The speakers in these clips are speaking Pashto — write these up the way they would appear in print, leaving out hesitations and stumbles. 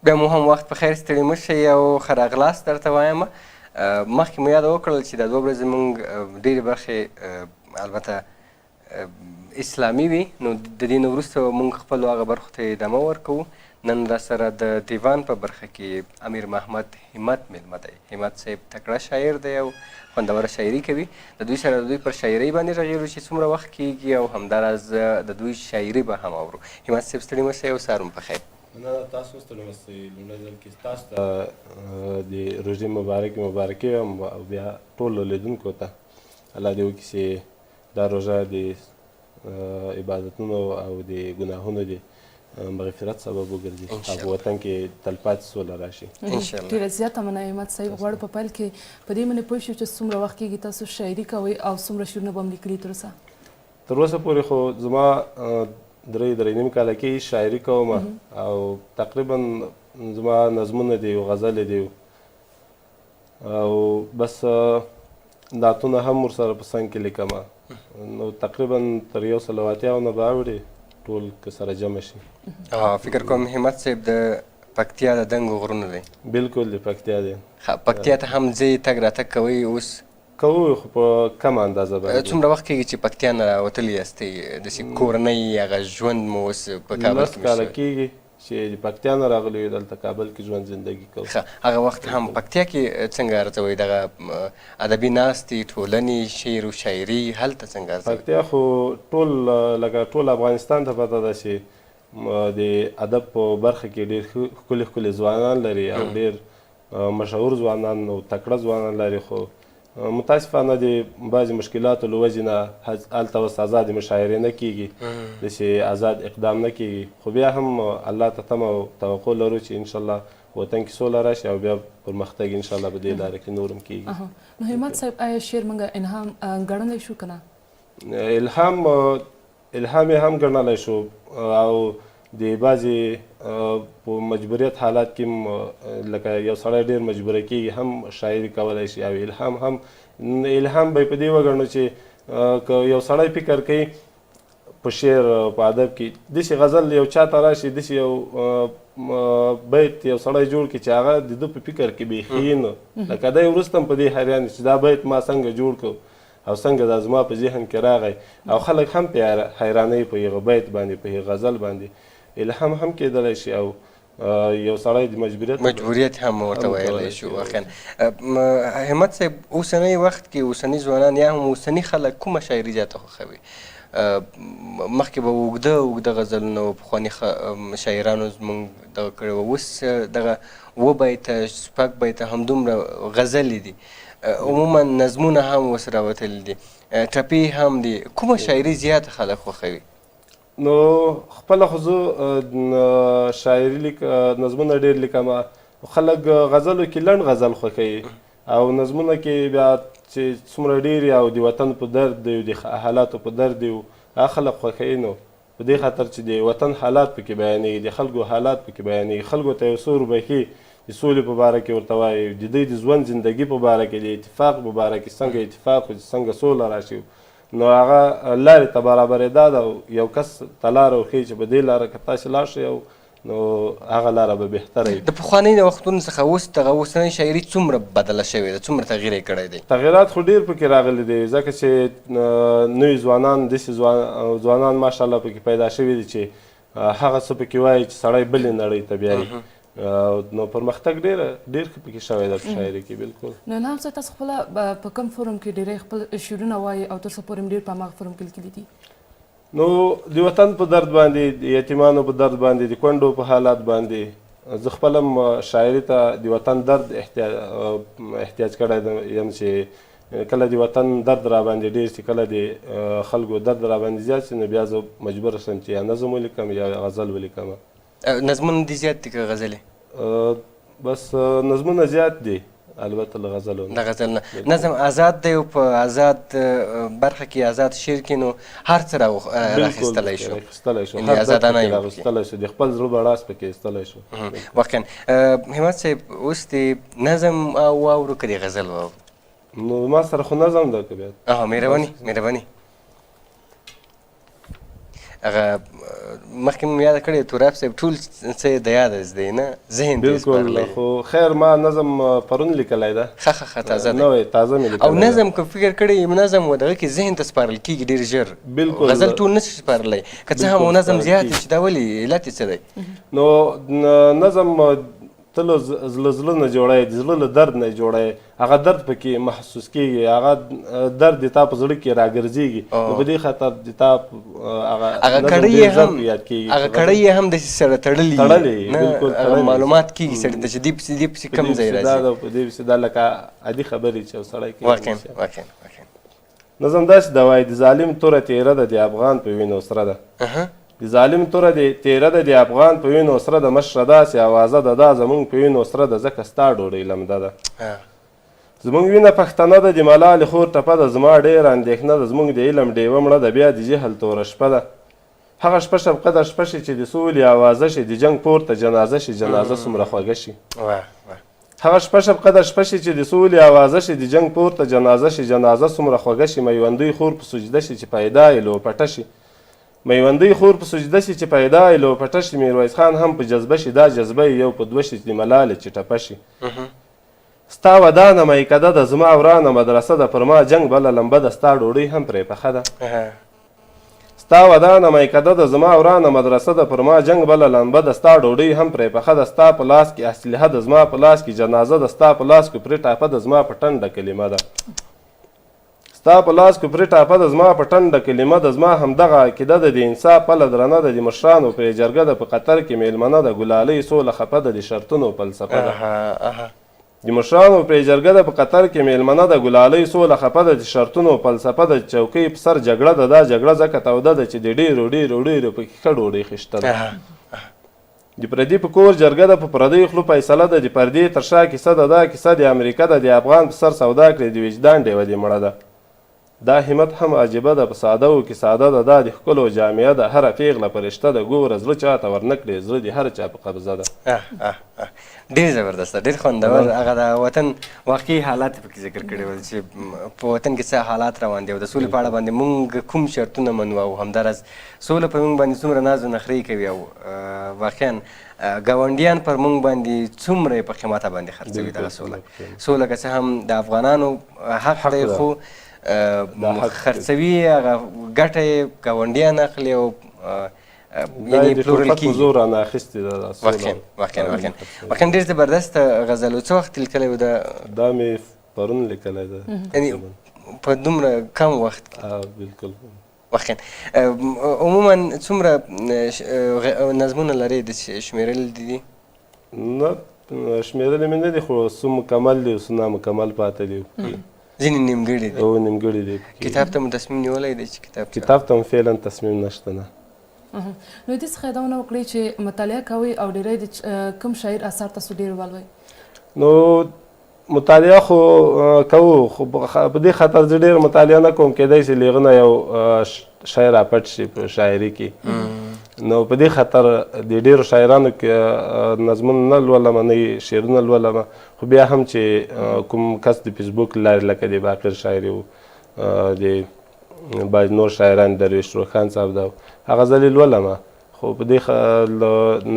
بیا مو هم وخت په خیر ستړي مه شئ او ښه راغلاست درته وایم. مخکې مو یاده وکړل چې دا 2 ورځې موږ ډېرې برخې البته اسلامي وي، نو د دې نه وروسته موږ خپلو هغه برخو ته ادامه ورکوو. نن را سره د دیوان په برخه کې امیر محمد همت میلمه دی. همت صاحب تکړه شاعر دی او خوندوره شاعري کوي. د دوی سره د دوی پر شاعرۍ باندې غږېږو چې څومره وخت کېږي او همداراز د دوی شاعري به هم اورو. همت صاحب ستړي مه شئ او سهار مو په خیر. نه تاسو ستړي مه شئ. لومړی ځل کې تاسو ته د روژې مبارکي وایم او بیا ټولو لیدونکو ته الله دې وکړي چې دا روژه د عبادتونو او د ګناهونو د مغفرت سبب وګرځي او په وطن کې تلپاتې سوله راشي انشاءالله. ډېره زیاته مننه همت صاحب. غواړو په پیل کې په دې باندې پوه شو چې څومره وخت کېږي تاسو شاعري کوئ او څومره شعرونه به هم لیکلي تر اوسه؟ تر اوسه پورې خو زما 3.5 کاله کې شاعري کوم او تقریبا زما نظمونه دي او غزلې دي او بس نعتونه هم ورسره په څنګ کې لیکم. نو تقریبا تر 180 نه به اوړي ټول که سره جمع شي. فکر کوم همت صاحب د پکتیا د دنګو غرونه دی. بالکل د پکتیا دی. پکتیا ته هم ځئ تګ راتګ کوئ؟ اوس کوو خو په کمه اندازه باندې. څومره وخت کېږي چې پکتیا نه راوتلي یاستئ؟ داسې کورنۍ هغه ژوند مو اوس په کابل کې 10 کاله کېږي چې د پکتیا نه راغلی یو، دلته کابل کې ژوند زندګي کوو. هغه وخت هم پکتیا کې څنګه ارزوئ دغه ادبي ناستې، ټولنې، شعر و شاعري هلته څنګه ارزوئ؟ پکتیا خو ټول لکه ټول افغانستان ته پته ده چې د ادب په برخه کې ډېر ښکلي ځوانان لري او ډېر مشهور ځوانان او تکړه ځوانان لري، خو متاسفانه د بعضې مشکلاتو له وجې نه هلته اوس ازادې مشاعرې نه کېږي، داسې آزاد اقدام نه کېږي. خو بیا هم الله ته تمه او توقع لرو چې انشاءالله وطن کې سوله راشي او بیا پرمختګ انشاءالله په دې لاره کې نور هم کېږي. نو همت صاحب آیا شعر موږ الهام ګڼلی شو که نه؟ الهام یې هم ګڼلی شو او د بعضې په مجبوریت حالات کې لکه یو سړی ډېر مجبوره کېږي هم شاعري کولی شي او الهام به یې په دې وګڼو چې که یو سړی فکر کوي په شعر په ادب کې داسې غزل یو چاته راشي، داسې یو بیت یو سړی جوړ کړي چې هغه د ده په فکر کې بیخي نه، لکه دی وروسته هم په دې حیران چې دا بیت ما څنګه جوړ کړو او څنګه دا زما په ذهن کې راغی او خلک هم پې حیرانوي په هغه بیت باندې، په هغه غزل باندې. الهام هم کېدلی شي او یو سړی د مجبوریت هم ورته ویلی شو. واقعا همت صاحب اوسنی وخت کې اوسني ځوانان یا هم اوسني خلک کومه شاعري زیاته خوښوي؟ مخکې به اوږده غزلونه و پخواني شاعرانو زموږ دغه کړی وه، اوس دغه 2 بیته شپږ بیته همدومره غزلې دي، عموما نظمونه هم اوس راوتلي دي، ټپې هم دي. کومه شاعري زیاته خلک خوښوي؟ نو خپله خو زه شاعري نظمونه ډېر لیکم، خلک غزلو کې لنډ غزل خوښوي او نظمونه کې بیا چې څومره ډېر او د وطن په درد دی او د حالاتو په درد دی هغه خلک خوښوي. نو په دې خاطر چې د وطن حالات پکې بیانېږي، د خلکو حالات پکې بیانېږي، خلکو ته یو څو روبهي د سولې په باره کې ورته وایي، د دوی د ژوند زندګي په باره کې، د اتفاق په باره کې، څنګه اتفاق څنګه سوله راشي. نو هغه لارې ته برابرېدا ده او یو کس ته لاره وښیي چې په دې لاره که تاسې لاړ شئ نو هغه لاره به بهتره وي. د پخواني د وختونو څخه اوس دغه اوسنۍ شاعري څومره بدله شوې ده، څومره تغییر یې کړی دی؟ تغیرات خو ډېر پکې راغلي دي ځکه چې نوي ځوانان داسې ځوانان ماشاءالله پکې پیدا شوي دي چې هغه څه پکې وایي چې سړی بلې نړۍ ته بیایي. نو پرمختګ ډېر ښه پکې شوی ده په شاعري کې. بالکل. نو الهام صاحب تاسو خپله په کوم فورم کې ډېری خپل شعرونه وایي او تر څه پورې هم ډېر په هماغه فورم کې لیکلي دي؟ نو د وطن په درد باندې، د یتیمانو په درد باندې، د کونډو په حالات باندې زه خپله هم شاعري ته د وطن درد احتیاج کړی یم چې کله د وطن درد را باندې ډېر شي، کله د خلکو درد را باندې زیات شي، نو بیا زه مجبوره شم چې یا نظم ولیکم یا غزل ولیکم. نظمونه دې زیات دي که غزلې؟ بس نظمونه زیات دي البته له غزلو د غزل نه. نظم آزاد دی او په آزاد برخه کې آزاد شعر کې نو هر څه راخیستلی شو، یعنې آزادانه یې راخیستلی شو، د خپل زړه بړاس پکې ایستلی شو. واقعا همت صاحب اوس د نظم واورو که د غزل واورو؟ نو ما سره خو نظم ده که بیا مهرباني هغه مخکې مو یاده کړې توراب صاحب ټول څه د یاده زده نه ذهن ته بالکل خو خیر ما نظم پرون لیکلی ده ښه تازه دی نوی تازه مې او لیکلی نظم که فکر کړی نظم و دغه کې ذهن ته سپارل کېږي ډېر ژر بالکل غزل ټول نه شي سپارلی که څه هم نظم زیات وي چې دا ولې علت یې څه دی نو نظم ته له زړه نه جوړی د زړه له درد نه جوړی هغه درد پکې محسوس کېږي هغه درد د تا په زړه کې راګرځېږي نو په دې خاطر د تا هغه کړۍ یې هم داسې سره تړلي نه معلومات کېږي سړي ته چې دې پسې کوم ځای راځي په دې پسې دا لکه عادي خبرې چې یو سړی کوي واقعا نظم داسې ده وایي د ظالم توره تیره ده د افغان په وینو سره ده د ظالم توره تیره ده د افغان په وینو سره ده مشره داسې اوازه ده دا زموږ په وینو سره ده ځکه ستا ډوډۍ لمده ده زموږ وینه پښتنه ده د ملالې خور ټپه ده زما ډېره اندېښنه ده زموږ د علم ډیوه مړه ده بیا د جهل توره شپه ده هغه شپه شفقه ده شپه شي چې د سولې اوازه شي د جنګ پورته جنازه شي جنازه څومره خوږه شي هغه شپه شفقه ده شپه شي چې د سولې اوازه شي د جنګ پورته جنازه شي جنازه څومره خوږه شي میوندۍ خور په سجده شي چې پیدا یې لوپټه شي میوندۍ خور په سجده شي چې پیدا یې لوپټه شي میرویس خان هم په جذبه شي دا جذبه یې یو په دوه شي د ملالې چې ټپه شي ستا ودانه میکده ده زما ورانه مدرسه ده پر ما جنګ بله لمبه ده ستا ډوډۍ هم پرې پخه ده ستا ودانه میکده ده زما ورانه مدرسه ده پر ما جنګ بله لمبه ده ستا ډوډۍ هم پرې پخه ده ستا په لاس کې اسلحه ده زما په لاس کې جنازه ده ستا په لاس کې پرې ټاپه ده زما په ټنډه کلمه ده ستا په لاس کې پرې ټاپه ده زما په ټنډه کلمه ده زما همدغه عقیده ده د انصاف پله درنه ده د مشرانو پرې جرګه ده په قطر کې میلمنه ده ګلالۍ سوله خفه ده د شرطونو فلسفه ده د مشرانو پرې جرګه ده په قطر کې میلمنه ده ګلالۍ سوله خفه ده د شرطونو فلسفه ده چوکۍ په سر جګړه ده دا جګړه ځکه توده ده چې د ډېرو پکې ښه ډوډۍ خیشته ده د پردي په کور جرګه ده په پردیو خلو فیصله ده د پردې تر شا کیسه ده دا کیسه د امریکا ده د افغان په سر سودا کړې د وجدان ډیوه دې مړه ده دا همت هم عجیبه ده په ساده و کې ساده ده دا د ښکلو جامعه ده هره پیغله فرشته ده ګوره زړه چاته ورنکړې زړه د هر چا په قبضه ده ډېر زبردسته ډېر خوندور هغه د وطن واقعي حالات پکې ذکر کړي ول چې په وطن کې څه حالات روان دي او د سولې په اړه باندې موږ کوم شرطونه منو او همداراز سوله په موږ باندې څومره ناز و نخرې کوي او واقعا ګاونډیان پر موږ باندې څومره په قیمته باندې خرڅوي دغه سوله که څه هم د افغانانو حق دی خو خرڅوي هغه ګټه یې ګاونډیان اخلي او یعنی پلورل کېږي زور رانه اخیستې ده واقعا ډېر زبردست غزل و څه وخت لیکلی و دا مې پرون لیکلی ده یعنی په دومره کم وخت بالکل واقعا عموما څومره نظمونه لرې د شمېرل دي نه شمېرلې مې نه دي خو څه مکمل دي څه نامکمل پاته دي ځینې نیمګړي دي او نیمګړي دي کتاب ته مو تصمیم نیولی دی چې کتاب ته مو فعلا تصمیم نشته نه نو دې څخه دا ونه وکړئ چې مطالعه کوئ او ډېری د کوم شاعر اثار تاسو ډېر ولولئ نو مطالعه خو کوو خو په دې خاطر زه ډېر مطالعه نه کوم کیدای شي له هغه نه یو شاعر راپټ شي په شاعري کې نو په دې خاطر د ډېرو شاعرانو کې نظمونه نه لولم نه شعرونه لولم خو بیا هم چې کوم کس د فیسبوک له لارې لکه د باقر شاعري و د باید نور شاعران درویش روخان صاحب ده هغه زه لولم خو په دې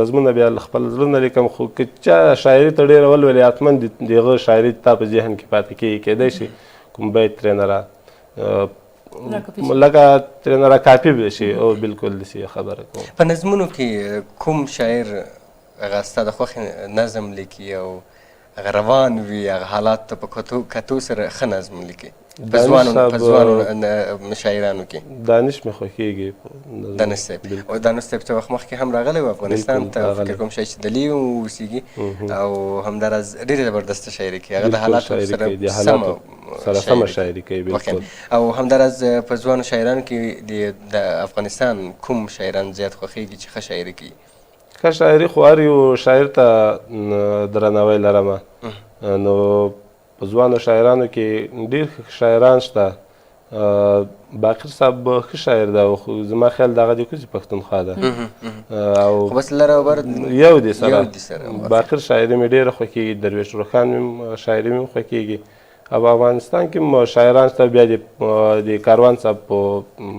نظمونه بیا خپل زړه نه لیکم خو که چا شاعري ته ډېره ولولي حتما د هغه شاعري تا په ذهن کې پاتې کېږي کیدای شي کوم بیت ترېنه لکه ترېنه راکاپي به شي او بالکل داسې خبره کوم په نظمونو کې کوم شاعر هغه ستا د خوښې نظم لیکي او هغه روان وي هغه حالات ته په کتو سره ښه نظم لیکي په ځوانو شاعرانو کې دانش مې خوښېږي دانش صاحب او دانش صاحب څه وخت مخکې هم راغلی و افغانستان ته فکر کوم شاید چې دلې اوسېږي او همداراز ډېرې زبردسته شاعري کوي هغه د حالاتو سره سمه شاعري کوي بالکل او همداراز په ځوانو شاعرانو کې د افغانستان کوم شاعران زیات خوښېږي چې ښه شاعري کوي ښه شاعري خو هر یو شاعر ته درناوی لرم نو په ځوانو شاعرانو کې ډېر شاعران شته باقر صاحب ښه شاعر ده خو زما خیال د هغه د کوزي پښتونخوا ده او خو بس لر او بر یو دي سره باقر شاعري مې ډېره خوښېږي درویش روخان مې شاعري مې خوښېږي او افغانستان کې شاعران شته، بیا د کاروان صاحب په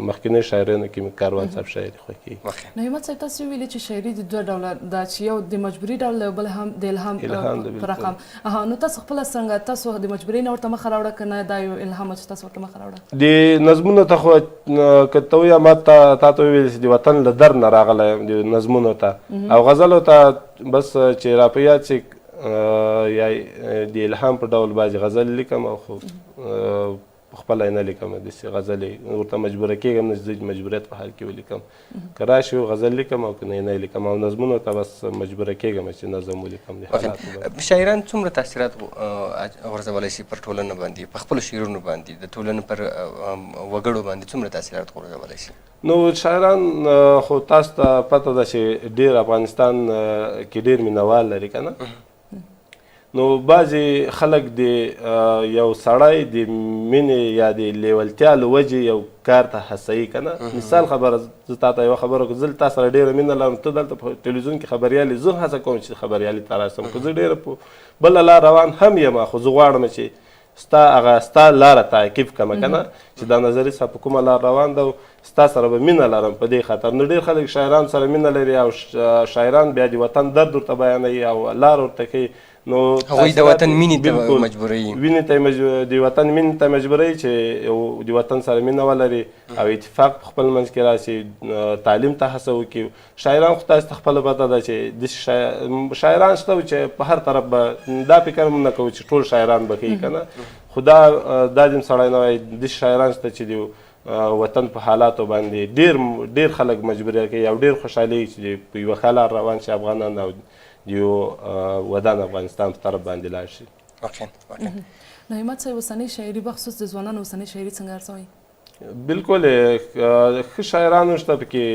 مخکینی شاعرانو کې کاروان صاحب شاعري خوښېږي. نو همت صاحب تاسو ویلي چې شاعري د دوه ډوله ده، چې یو د مجبوري ډول دی او بل هم د الهام په رقم. نو تاسو خپله څنګه تاسو د مجبورۍ نه ورته مخه راوړه که نه دا یو الهام چې تاسو ورته مخه راوړه؟ د نظمونو ته خو که ته ووایه ما تا ته وویل چې د وطن له درد نه راغلی یم د نظمونو ته او غزلو ته بس چې را په یاد شي یا د الهام په ډول بعضې غزل لیکم او خو خپله یې نه لیکم، داسې غزلې ورته مجبوره کېږم نه چې زه مجبوریت په حال کې ولیکم، که راشي غزل لیکم او که نه یې نه لیکم، او نظمونو ته بس مجبوره کېږم چې نظم ولیکم. د حالاتو شاعران څومره تاثیرات غورځولی شي پر ټولنه باندې، په خپلو شعرونو باندې د ټولنې پر وګړو باندې څومره تاثیرات غورځولی شي؟ نو شاعران خو تاسو ته پته ده چې ډېر افغانستان کې ډېر مینهوال لري که نه. نو بعضې خلک د یو سړی د مینې یا د لیولتیا له وجې یو کار ته هڅوي که نه. مثال خبره زه تا ته یوه خبره وکړم، زه تا سره ډېره مینه لرم، ته دلته په تلویزیون کې خبریال یې، زه هڅه کوم چې خبریالي ته راشم، که زه ډېره په بله لار روان هم یم خو زه غواړم چې ستا لاره تعقیب کړمه که نه، چې دا نظري صاحب په کومه لار روان ده او ستا سره به مینه لرم په دې خاطر. نو ډېر خلک شاعران سره مینه لري او شاعران بیا د وطن درد ورته بیانوي او لار ورته کوي. نو هغوی د وطن مینې ته مجبوروي، د وطن مینې ته مجبوروي چې د وطن سره مینه ولري او اتفاق په خپل منځ کې راشي، تعلیم ته هڅه وکړي. شاعران خو تاسو ته خپله پته ده چې داسې شاعران شته چې په هر طرف به دا فکر هم نه کوو چې ټول شاعران به کوي که نه، خو دا دم سړی نه وایي داسې شاعران شته چې د وطن په حالاتو باندې ډېر خلک مجبوره کوي او ډېر خوشحالي چې په یوه ښه لار روان شي افغانان او د یو ودان افغانستان په طرف باندې لاړ شي. واقعا. نو همت صاحب اوسنۍ شاعري بخصوص د ځوانانو اوسنۍ شاعري څنګه ارزوئ؟ بالکل ښه شاعرانو شته پکې،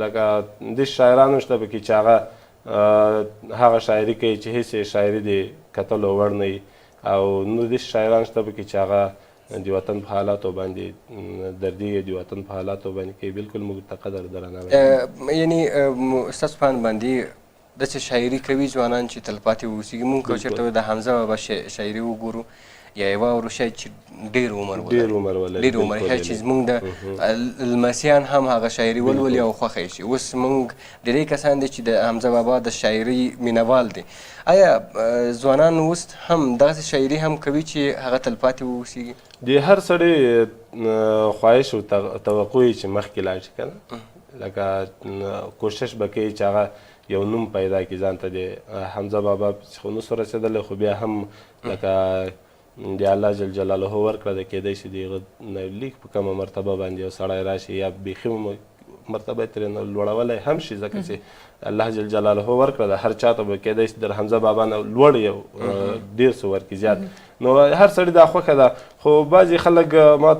لکه داسې شاعرانو شته پکې چې هغه شاعري کوي چې هېڅ شاعري د کتلو وړ نه وي، او نور داسې شاعران شته پکې چې هغه د وطن په حالاتو باندې دردي د وطن په حالاتو باندې کوي. بالکل موږ ته قدر درناوی یعنې ستاسو په اند باندې داسې شاعري کوي ځوانان چې تلپاتې واوسېږي. مونږ که چېرته د حمزه بابا شاعري وګورو یا یې واورو شاید چې ډېر عمر ولري، ډېر عمر ښایي چې زموږ د لمسیان هم هغه شاعري ولولي او خوښه یې شي. اوس مونږ ډېری کسان دي چې د حمزه بابا د شاعري مینهوال دي، آیا ځوانان اوس هم دغسې شاعري هم کوي چې هغه تلپاتې واوسېږي؟ د هر سړی خواهش او توقع یې چې مخکې لاړ شي که نه، لکه کوشش به کوي چې هغه یو نوم پیدا کړي ځان ته. د حمزه بابا خو نسو رسېدلی خو بیا هم لکه د الله جل جلاله ورکړه د کیدای شي د هغه لیک په کومه مرتبه باندې یو سړی راشي یا بیخي مرتبه یې ترې نه لوړولی هم شي، ځکه چې الله جل جلاله ورکړه د هر چا ته به کیدای شي د حمزه بابا نه لوړ یو ډېر څه ورکړي زیات. نو هر سړي دا خوښه ده، خو بعضې خلک ما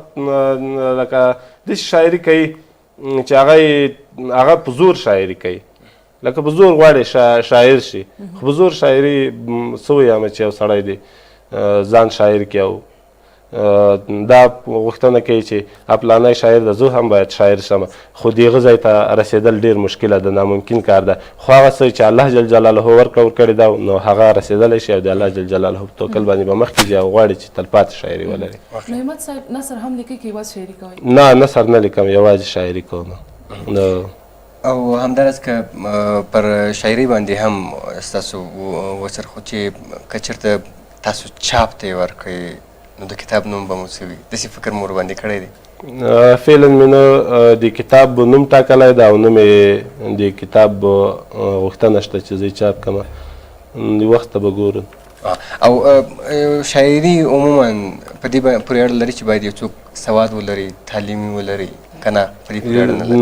لکه داسې شاعري کوي چې هغه په زور شاعري کوي، لکه په زور غواړي شاعر شي، خو په زور شاعري څه ووایم چې یو سړی دی ځان شاعر کړي او دا غوښتنه کوي چې پلانی شاعر ده زه هم باید شاعر شم، خو د هغه ځای ته رسېدل ډېر مشکله ده، ناممکن کار ده. خو هغه څه چې الله جل جلاله ورکړی ده نو هغه رسېدلی شي او د الله جل جلاله په توکل باندې به مخکې ځي او غواړي چې تلپاتې شاعري ولري. نو همت صاحب نثر هم لیکي که یوازې شاعري کوئ؟ نه نثر نه لیکم، یوازې شاعري کوم. او همداراز که پر شاعري باندې هم ستاسو وڅرخو چې که چېرته تاسو چاپ ته یې ورکړئ نو د کتاب نوم به مو څه وي؟ داسې فکر مو ورباندې کړی دی؟ فعلا مې نه د کتاب نوم ټاکلی ده او نه مې د کتاب غوښتنه شته چې زه یې چاپ کړمه، د وخت ته به ګورم. او شاعري عموما په دې پورې اړه لري چې باید یو څوک سواد ولري، تعلیمي ولري که نه؟ په دې پورې اړه نه لري؟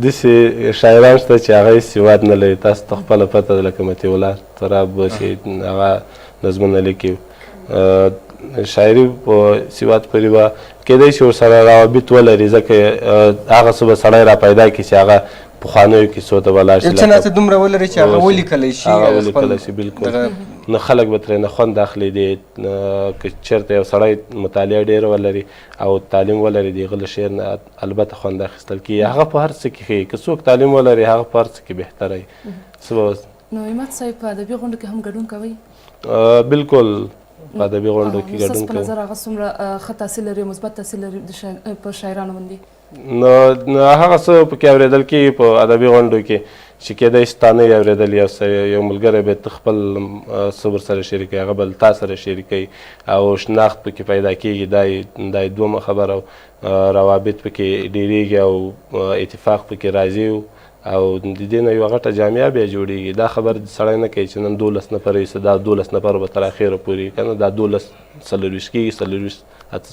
داسې شاعران شته چې هغه یې سواد نه لري، تاسو ته خپله پته ده، لکه مطیع الله تراب چې هغه نظمونه لیکي. شاعري په سواد پورې به کیدای شي ورسره روابط ولري، ځکه هغه څه به سړی را پیدا کړي چې هغه پخوانیو کیسو ته به لاړ شي، یو څه ناڅه دومره ولري چې هغه ولیکلی شي، هغه ولیکلی شي. بالکل نو خلک به ترې نه خوند اخلي. که چېرته یو سړی مطالعه ډېره ولري او تعلیم ولري، د هغه له شعر نه البته خوند اخیستل کېږي. هغه په هر څه کې ښه وي، که څوک تعلیم ولري هغه په هر څه کې بهتره وي. څه به نو همت صاحب په ادبي غونډو کې هم ګډون کوئ؟ بالکل په ادبي غونډو کې ګډون ستاسو په کوو. نظر هغه څومره ښه تاثیر لري، مثبت تاثیر لري په شاعرانو باندې؟ نو هغه څه پکې اورېدل کېږي په ادبي غونډو کې چې کېدای شي تا نه یې اورېدل، یو ملګری به ته خپل څه ورسره شریکوي، هغه به تا سره شریکوي او شناخت پکې پیدا کېږي. دا یې دومه خبره، روابط پکې ډېرېږي او اتفاق پکې راځي او د دې نه یوه غټه جامعه بیا جوړېږي. دا خبر سړی نه کوي چې نن 12 نفر یې دا 12 نفر به تر اخره پورې که نه دا 12 40 کېږي، 40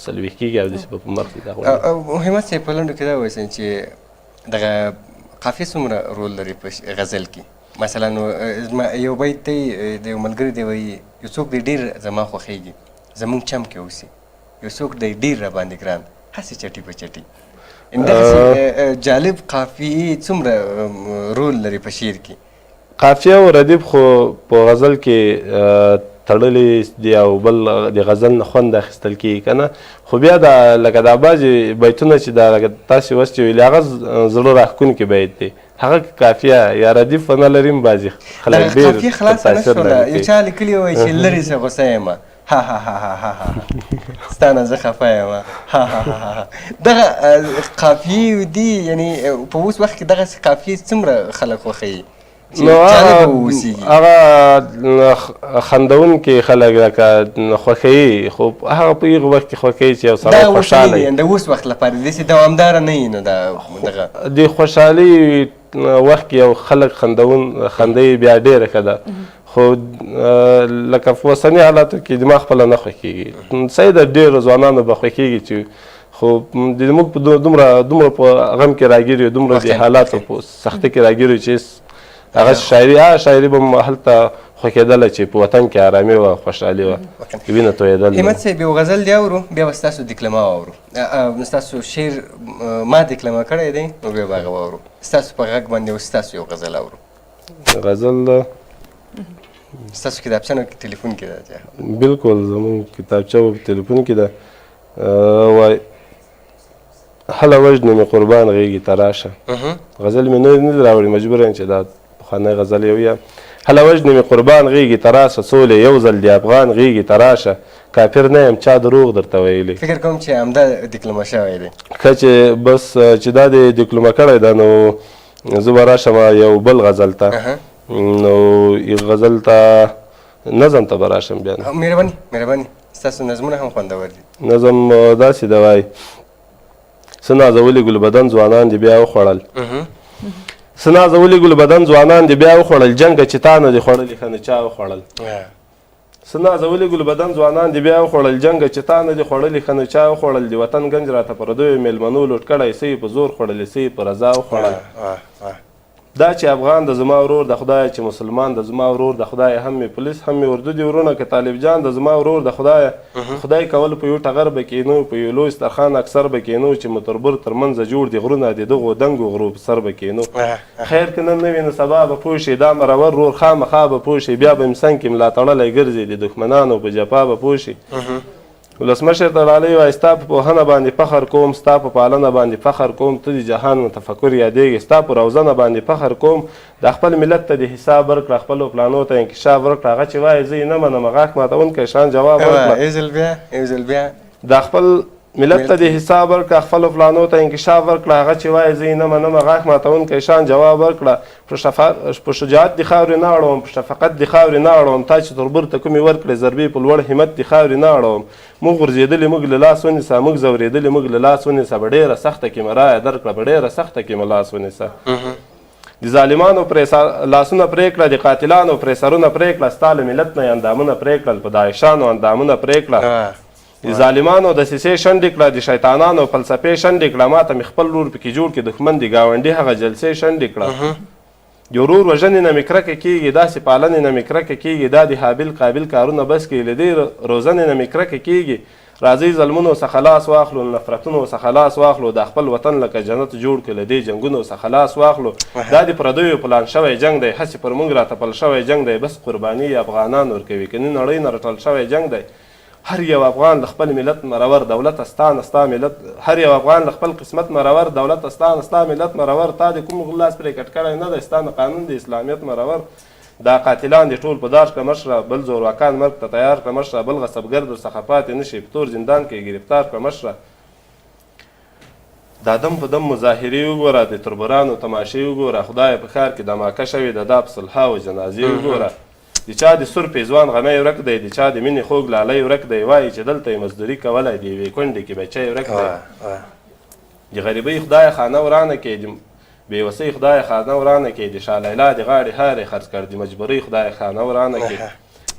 40 کېږي او داسې به په مرګ دا همت صاحب په لنډو کې دا وایسئ چې دغه قافیه څومره رول لري په غزل کې؟ مثلا یو بیت دی د یو ملګري دی وایي یو څوک دی ډېر زما خوښیږي زموږ چم کې اوسي، یو څوک دی ډېر راباندې ګران هسې چټي په چټي. دغسې جالب قافیې څومره رول لري په شعر کې؟ قافیه او ردیف خو په غزل کې تړلې دي او بل د غزل نه خوند اخیستل کېږي که نه، خو بیا لکه دا بعضې بیتونه چې دا لکه تاسې اوس چې ویلي هغه زړه راښکونکي بیت دی، هغه قافیه یا ردیف ونه لري باځي خلک ډېر قافیه خلاصه نه شوله. یو چا لیکلي وایي چې لرې څه غوسه یم ها ها ها ها ها ستا نه زه خفه یم ها ها ها. دغه قافیې دي، یعنی په اوس وخت کې دغسې قافیې څومره خلک خوښوي چې جالبه واوسیږي؟ هغه خندونکي خلک لکه خوښوي، خو هغه په هغه وخت کې خوښوي چې یو سړی خوشحاله وي. د اوس وخت لپاره داسې دوامداره نه وي. نو دغه د خوشحالۍ وخت کې یو خلک خندوي بیا ډېره ښه ده، خو لکه په اوسني حالاتو کې دماغ خپله نه خوښېږي. صحیح ده ډېرو ځوانانو به خوښېږي چې خو موږ په دومره په غم کې راګیر یو، دومره د حالاتو په سختۍ کې راګیر یو چې هغه شاعري به مو هلته خوښېدله چې په وطن کې ارامي وه، خوشحالي وه، وینه تویېدل. همت صاحب یو غزل دی اورو، بیا به ستاسو دیکلما واورو. ستاسو شعر ما دیکلما کړی دی نو بیا به هغه واورو. ستاسو په غږ باندې اوس ستاسو یو غزل اورو. غزل ستاسو کتابچه نه ټلیفون کې ده؟ بلکل زموږ کتابچه په ټلیفون کې ده. وای هله وژنې مې قربان غېږې ته راشه. غزل مې نه دی راوړی، مجبور یم چې دا پخوانی غزل یې ویم. هله وژنې مې قربان غېږې ته راشه، سولې یو ځل د افغان غېږې ته راشه، کافر نه یم چا دروغ درته ویلی. فکر کوم چې همدا دیکلما شوی دی که چې بس چې دا د دیکلما کړی ده نو زه به راشم یو بل غزل ته، نو غزل ته نظم ته به راشم بیا. مهرباني ستاسو نظمونه هم خوندور دي. نظم داسې ده وایي څه نازولي ګل بدن ځوانان دې بیا وخوړل، څه نازولي ګل بدن ځوانان دې بیا وخوړل، جنګه چې تا نه دې خوړلي ښه نه چا وخوړل. څه نازولي ګل بدن ځوانان دې بیا وخوړل، جنګه چې تا نه دې خوړلي ښه نه چا وخوړل، د وطن گنج راته پردیو مېلمنو لوټ کړی، څه یې په زور خوړلې څه یې په رضا وخوړل. دا چې افغان د زما ورور د خدایه، چې مسلمان د زما ورور د خدایه، هم مې پولیس هم مې اردو دي ورونه، که طالب جان د زما ورور د خدایه، خدای کول په یو ټغر به کینو، په یو لوی سترخان اکثر به کینو، چې متربر تر منځه جوړ دي غرونه د دغو دنګو غرو په سر به کینو. خیر که نن نه وي نو سبا به پوه شي، دا مرور رور خامخا به پوه شي، بیا به م څنګ کې ملا تړلی ګرځي، د دښمنانو په جفا به پوه شي. ولسمشر ته ډالۍ وایي ستا په پوهنه باندې فخر کوم، ستا په پالنه باندې فخر کوم، ته د جهان تفکر یادېږي، ستا په روزنه باندې فخر کوم، د خپل ملت ته د حساب ورکړه، خپلو پلانو ته انکشاف ورکړه، هغه چې وایي زه یې نه منم غاښ ماتونکی شان جواب ورکړه. د خپل ملت ته د حساب ورکړه، خپلو پلانو ته انکشاف ورکړه، هغه چې وایي زه یې نه منم غاښ ماتونکی شان جواب ورکړه. په شجاعت د خاورې نه اړوم، په شفقت د خاورې نه اړوم، تا چې تربور ته کومې ورکړې ضربې په لوړ همت د خاورې نه اړوم. موږ غورځېدلې موږ له لاس ونیسه، موږ ځورېدلې موږ له لاس ونیسه، په ډېره سخته کې مې رایه درکړه، په ډېره سخته کې مې لاس ونیسه. د ظالمانو لاسونه پرې کړه، د قاتلانو پرې سرونه پرې کړه، ستا له ملت نه یې اندامونه پرې کړل، په داعشانو اندامونه پرې کړه. د ظالمانو دسیسې شنډې کړه، د شیطانانو فلسفې شنډې کړه، ما ته مې خپل ورور پکې جوړ کړي، دښمن د ګاونډي هغه جلسې شنډې کړه. د ورور وژنې نه مې کرکه کېږي، داسې پالنې نه مې کرکه کېږي، دا د حابل قابل کارونه بس کړي، له دې روزنې نه مې کرکه کېږي. راځئ ظلمونو څخه خلاص واخلو، نفرتونو څخه خلاص واخلو، د خپل وطن لکه جنت جوړ کړو، له دې جنګونو څخه خلاص واخلو. دا د پردیو پلان شوی جنګ دی، هسې پر موږ راتپل شوی جنګ دی، بس قرباني افغانان ورکوي، که نه نړۍ نه رټل شوی جنګ دی. هر یو افغان د خپل ملت مرور، دولت استان ستا ملت، هر یو افغان د خپل قسمت مرور، دولت استان ستا ملت مرور، تا د کوم غلاس پرې کټ کړی نه دی، ستا د قانون د اسلامیت مرور. دا قاتلان دي ټول په دار کړه مشره، بل زورواکان مرګ ته تیار کړه مشره، بل غصبګر درڅخه پاتې نه شي، په تور زندان کې ګرفتار کړه مشره. دا دم په دم مظاهرې وګوره، د تربورانو تماشې وګوره، خدای په ښار کې دماکه شوې ده، دا په صلحاو جنازې وګوره. د چا د سور پیزوان غمی ورک دی، د چا د مینې خوږ لالی ورک دی، وایي چې دلته یې مزدوري کولی، د یوې کونډې کې بچی ورک دی. د غریبۍ خدای خانه ورانه کړي، د بېوسۍ خدای خانه ورانه کړي، د شالیلا د غاړې هار یې خرڅ کړ، د مجبورۍ خدای خانه ورانه کړي.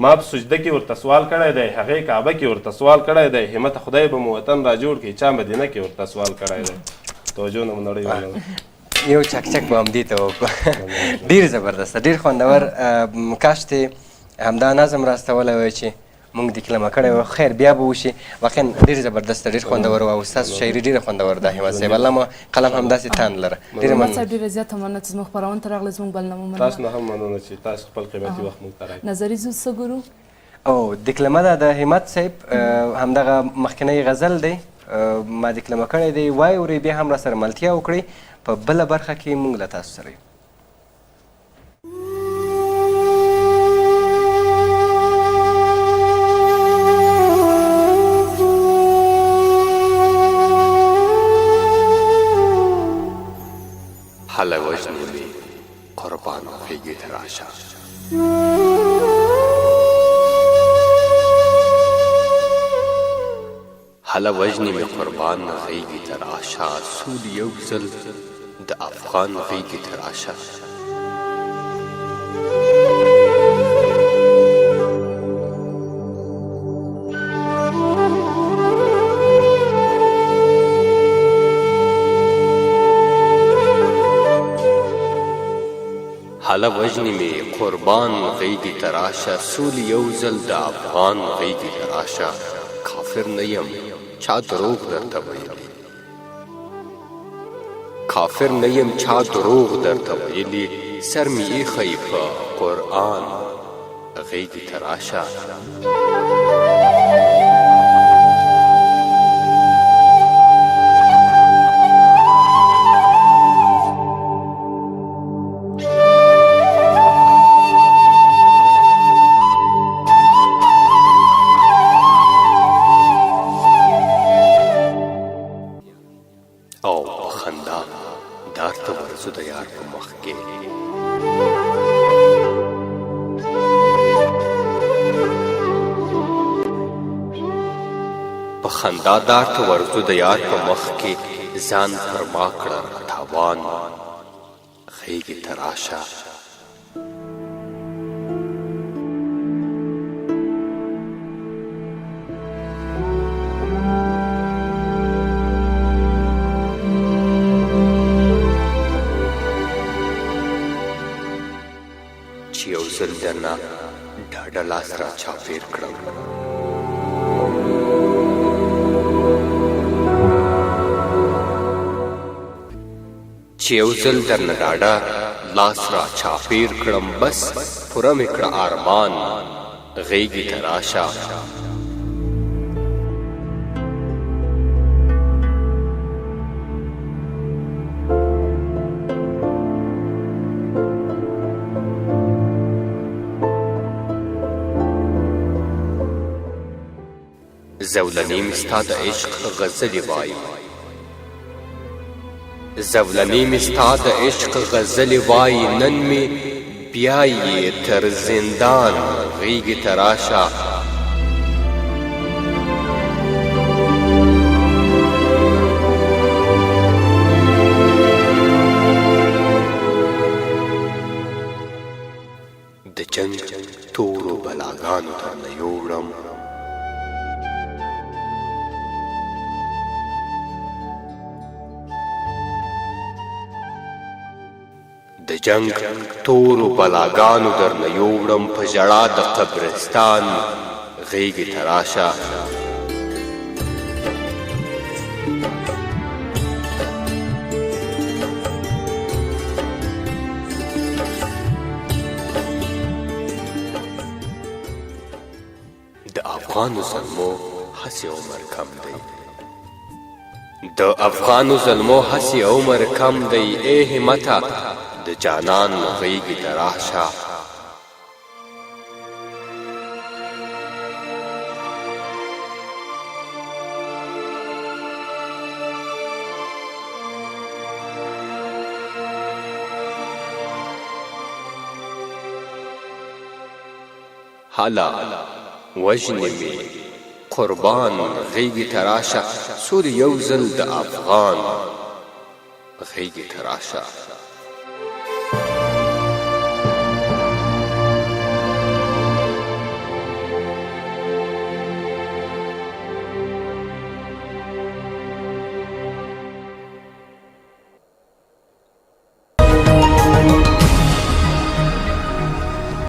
ما په سجده کې ورته سوال کړی دی، هغې کعبه کې ورته سوال کړی دی، همت خدای به مو وطن را جوړ کړي، چا مدینه کې ورته سوال کړی دی. توجه نه مو نړۍ ونیوله. یو چکچک به همدې ته وکړو. ډېر زبردسته، ډېر خوندور. کاش دې همدا نظم راستولی وای چې موږ دیکلمه کړی وای، خیر بیا به وشي. واقعا ډېر زبردسته، ډېر خوندور او ستاسو شاعري ډېره خوندور ده همت صاحب. الله مو قلم همداسې تاند لره. ډېره همت صاحب ډېره زیاته مننه چې زموږ خپرونې ته راغلئ، زموږ بلنه مو مننه. تاسو نه هم مننه چې تاسو خپل قیمتي وخت موږ ته راکړئ. نظري څه ګورو؟ او دیکلمه ده د همت صاحب، همدغه مخکینی غزل دی، ما دیکلمه کړی دی. وای اورئ، بیا هم راسره ملتیا وکړئ. په بله برخه کې موږ له تاسو سره یو. هله وژنې مې قربان غېږې ته راشه، هله وژنې مې قربان غېږې ته راشه، سود یو ځل د افغان غېږې ته راشه. هله وژنې مې قربان غېږې ته راشه، سول یو ځل د افغان غېږې ته راشه. کافر نه یم چا دروغ درته ویلي، کافر نه یم چا دروغ درته ویلي، سر مې ایښی په قرآن غېږې ته راشه. او په خندا دار ته ورځو د یار په مخ کې، په خندا دار ته ورځو د یار په مخ کې، ځان پر ما کړه تاوان غېږې ته راشه. چې یو ځل درنه ډاډه لاس را چاپېر کړم، چې یو ځل درنه ډاډه لاس را چاپېر کړم، بس پوره مې کړه ارمان غېږې ته راشه. زولنې مې ستا د عشق غزلې وایي، زولنې مې ستا د عشق غزلې وایي، نن مې بیایي تر زندان غېږې ته راشه. د جنګ تورو بلاګانو درنه یوړم، د جنگ تورو بلاګانو درنه یوړم، په ژړا د قبرستان غېږې ته راشه. د افغانو زلمو هسې عمر کم دی، د افغانو زلمو هسې عمر کم دی، ای همته د جانان غېږې ته راشه. هلا وژنې مې قربان غیږې ته راشه سور یو ځل د افغان غیږې ته راشه